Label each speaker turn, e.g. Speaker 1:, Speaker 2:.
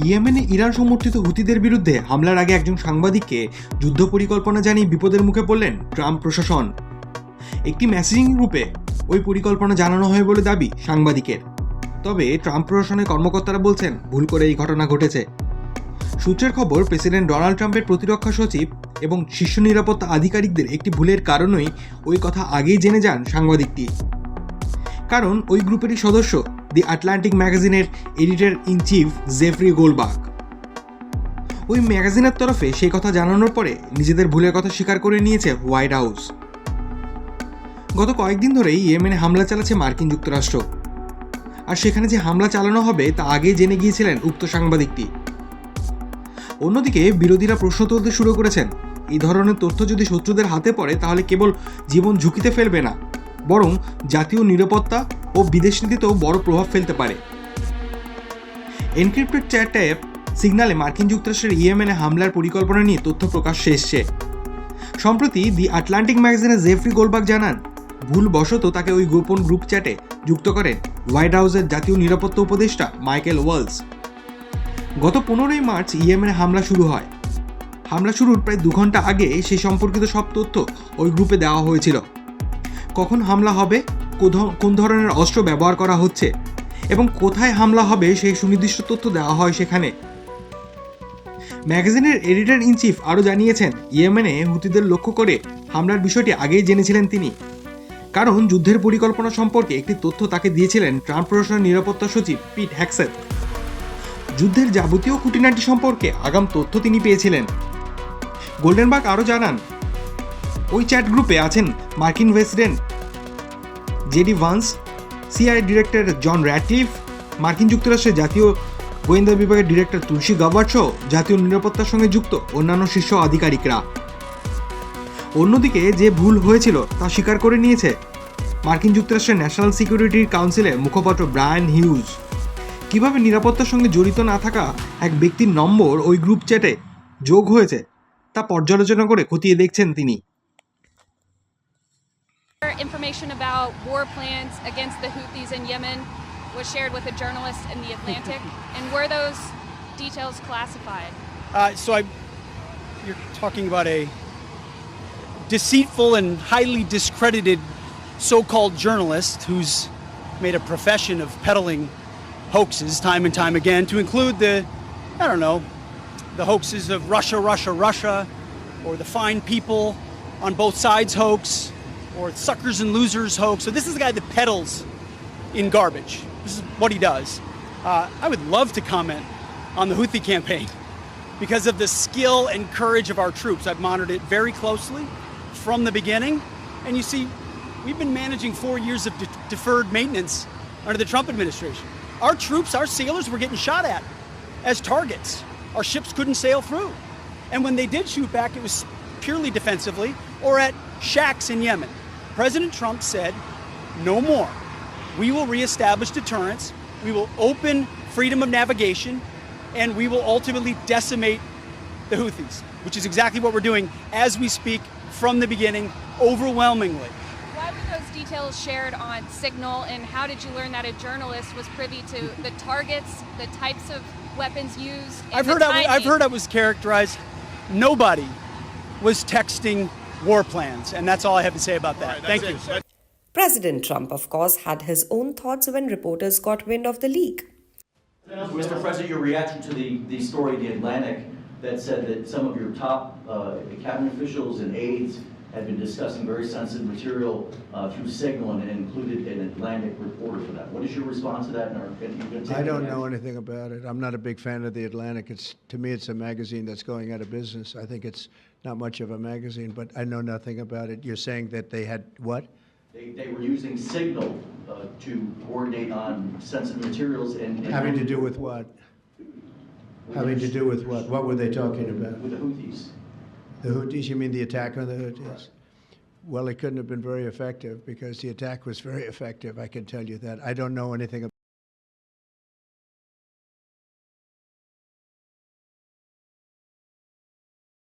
Speaker 1: ইয়েমেনে ইরান সমর্থিত হুতিদের বিরুদ্ধে হামলার আগে একজন সাংবাদিককে যুদ্ধ পরিকল্পনা জানিয়ে বিপদের মুখে পড়লেন ট্রাম্প প্রশাসন। একটি মেসেজিং গ্রুপে ওই পরিকল্পনা জানানো হয় বলে দাবি সাংবাদিকের। তবে ট্রাম্প প্রশাসনের কর্মকর্তারা বলছেন ভুল করে এই ঘটনা ঘটেছে। সূত্রের খবর, প্রেসিডেন্ট ডোনাল্ড ট্রাম্পের প্রতিরক্ষা সচিব এবং শীর্ষ নিরাপত্তা আধিকারিকদের একটি ভুলের কারণেই ওই কথা আগেই জেনে যান সাংবাদিকটি। কারণ ওই গ্রুপেরই সদস্য দি আটলান্টিক ম্যাগাজিনের editor in chief Jeffrey Goldberg. ওই ম্যাগাজিনের তরফে সেই কথা জানানোর পরে নিজেদের ভুলের কথা স্বীকার করে নিয়েছে হোয়াইট হাউস। গত কয়েকদিন ধরেই ইয়েমেনে হামলা চালাচ্ছে মার্কিন যুক্তরাষ্ট্র, আর সেখানে যে হামলা চালানো হবে তা আগেই জেনে গিয়েছিলেন উক্ত সাংবাদিকটি। অন্যদিকে বিরোধীরা প্রশ্ন তুলতে শুরু করেছেন, এই ধরনের তথ্য যদি শত্রুদের হাতে পড়ে তাহলে কেবল জীবন ঝুঁকিতে ফেলবে না, বরং জাতীয় নিরাপত্তা ও বিদেশ নীতিতেও বড় প্রভাব ফেলতে পারে। এনক্রিপ্টেড চ্যাট অ্যাপ সিগনালে মার্কিন যুক্তরাষ্ট্রের ইয়েমেনে হামলার পরিকল্পনা নিয়ে তথ্য প্রকাশ্যে এসছে। সম্প্রতি দি আটলান্টিক ম্যাগাজিনের জেফরি গোল্ডবার্গ জানান, ভুলবশত তাকে ওই গোপন গ্রুপ চ্যাটে যুক্ত করেন হোয়াইট হাউসের জাতীয় নিরাপত্তা উপদেষ্টা মাইকেল ওয়ালস। গত 15ই মার্চ ইয়েমেনে হামলা শুরু হয়। হামলা শুরুর প্রায় 2 ঘন্টা আগে সেই সম্পর্কিত সব তথ্য ওই গ্রুপে দেওয়া হয়েছিল। কখন হামলা হবে, কোন ধরনের অস্ত্র ব্যবহার করা হচ্ছে এবং কোথায় হামলা হবে সেই সুনির্দিষ্ট তথ্য দেওয়া হয় সেখানে। ম্যাগাজিনের এডিটর ইন চিফ আরও জানিয়েছেন, ইয়েমেনে হুতিদের লক্ষ্য করে হামলার বিষয়টি আগেই জেনেছিলেন তিনি, কারণ যুদ্ধের পরিকল্পনা সম্পর্কে একটি তথ্য তাকে দিয়েছিলেন ট্রাম্প প্রশাসনের নিরাপত্তা সচিব পিট হ্যাকসেথ। যুদ্ধের যাবতীয় খুঁটিনাটি সম্পর্কে আগাম তথ্য তিনি পেয়েছিলেন। গোল্ডেনবার্গ আরও জানান, ওই চ্যাট গ্রুপে আছেন মার্কিন president JD Vance, CIA director John Ratcliffe, মার্কিন যুক্তরাষ্ট্রের জাতীয় গোয়েন্দা বিভাগের ডিরেক্টর তুলসী গাবার্ড সহ জাতীয় নিরাপত্তার সঙ্গে যুক্ত অন্যান্য শীর্ষ আধিকারিকরা। অন্যদিকে যে ভুল হয়েছিল তা স্বীকার করে নিয়েছে মার্কিন যুক্তরাষ্ট্রের ন্যাশনাল সিকিউরিটি কাউন্সিলের মুখপাত্র ব্রায়ান হিউজ। কিভাবে নিরাপত্তার সঙ্গে জড়িত না থাকা এক ব্যক্তির নম্বর ওই গ্রুপ চ্যাটে যোগ হয়েছে তা পর্যালোচনা করে খতিয়ে দেখছেন তিনি।
Speaker 2: Information about war plans against the Houthis in Yemen was shared with a journalist in the Atlantic, and were those details classified?
Speaker 3: You're talking about a deceitful and highly discredited so-called journalist who's made a profession of peddling hoaxes time and time again, to include the hoaxes of Russia, or the fine people on both sides hoax, or suckers and losers hoax. So this is the guy that peddles in garbage. This is what he does. I would love to comment on the Houthi campaign because of the skill and courage of our troops. I've monitored it very closely from the beginning. And you see, we've been managing 4 years of deferred maintenance under the Trump administration. Our troops, our sailors were getting shot at as targets. Our ships couldn't sail through. And when they did shoot back, it was purely defensively or at shacks in Yemen. President Trump said, no more. We will reestablish deterrence, we will open freedom of navigation, and we will ultimately decimate the Houthis, which is exactly what we're doing as we speak from the beginning, overwhelmingly.
Speaker 2: Why were those details shared on Signal, and how did you learn that a journalist was privy to the targets, the types of weapons used, and
Speaker 3: I've heard I was characterized. Nobody was texting war plans, and that's all I have to say about that.
Speaker 4: Right,
Speaker 3: Thank you.
Speaker 5: President Trump, of course, had his own thoughts when reporters got wind of the leak.
Speaker 4: Mr. President, your reaction to the story in The Atlantic that said that some of your top cabinet officials and aides had been discussing very sensitive material through Signal and included an Atlantic reporter for that. What is your response to that?
Speaker 6: I don't know anything about it. I'm not a big fan of The Atlantic. To me, it's a magazine that's going out of business. I think it's not much of a magazine, but I know nothing about it. You're saying that they had what?
Speaker 4: They were using Signal to coordinate on sensitive materials and
Speaker 6: Having to do with what? Having to do with what? What were they talking about?
Speaker 4: With the Houthis.
Speaker 6: The Houthis? You mean the attack on the Houthis?
Speaker 4: Right.
Speaker 6: Well, it couldn't have been very effective because the attack was very effective. I can tell you that. I don't know anything about